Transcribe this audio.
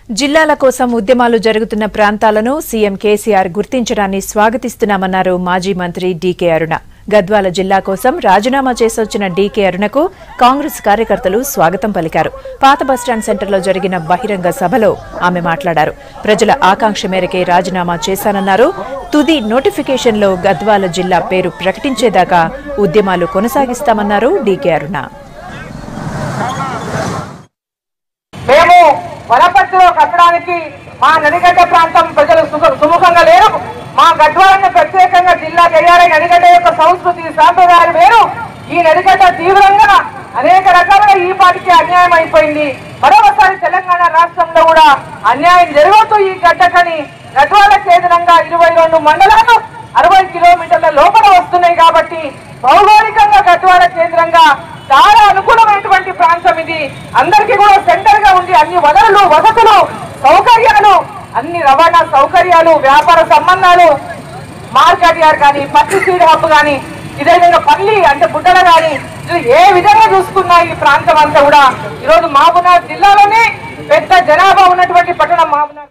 జిల్లాల కోసం ఉద్యమాలు జరుగుతున్న ప్రాంతాలను సీఎం కేసీఆర్ గుర్తించడాన్ని స్వాగతిస్తున్నామన్నారు మాజీ మంత్రి డీకే అరుణ. గద్వాల జిల్లా కోసం రాజీనామా చేసొచ్చిన డీకే అరుణకు కాంగ్రెస్ కార్యకర్తలు స్వాగతం పలికారు. పాత బస్టాండ్ సెంటర్లో జరిగిన బహిరంగ సభలో ఆమె మాట్లాడారు. ప్రజల ఆకాంక్ష మేరకే రాజీనామా చేశానన్నారు. తుది నోటిఫికేషన్లో గద్వాల జిల్లా పేరు ప్రకటించేదాకా ఉద్యమాలు కొనసాగిస్తామన్నారు డీకే అరుణ. వనపర్తిలో కట్టడానికి మా నడిగడ్డ ప్రాంతం ప్రజలు సుముఖంగా లేరు. మా గద్వాలను ప్రత్యేకంగా జిల్లా చేయాలి. నడిగడ్డ యొక్క సంస్కృతి సాంప్రదాయాలు వేరు. ఈ నడిగడ్డ తీవ్రంగా అనేక రకాలుగా ఈ పాటికి అన్యాయం అయిపోయింది. మరోసారి తెలంగాణ రాష్ట్రంలో కూడా అన్యాయం జరగవచ్చు ఈ గడ్డకని గద్వాల కేంద్రంగా 22 మండలాలు 60 కిలోమీటర్ల లోపల వస్తున్నాయి. కాబట్టి భౌగోళికంగా గద్వాల కేంద్రంగా చాలా అనుకూలమైనటువంటి ప్రాంతం ఇది. అందరికీ కూడా సెంటర్ గా ఉంది. అన్ని వనరులు, వసతులు, సౌకర్యాలు, అన్ని రవాణా సౌకర్యాలు, వ్యాపార సంబంధాలు, మార్కెట్ యార్డ్ కానీ, పత్తి సీడ్ హబ్ కానీ, ఇదే విధంగా పల్లి అంటే బుట్టలు కానీ, ఏ విధంగా చూసుకున్నా ఈ ప్రాంతం అంతా కూడా ఈరోజు మహబూబ్నగర్ జిల్లాలోనే పెద్ద జనాభా ఉన్నటువంటి పట్టణం మహబూబ్నగర్.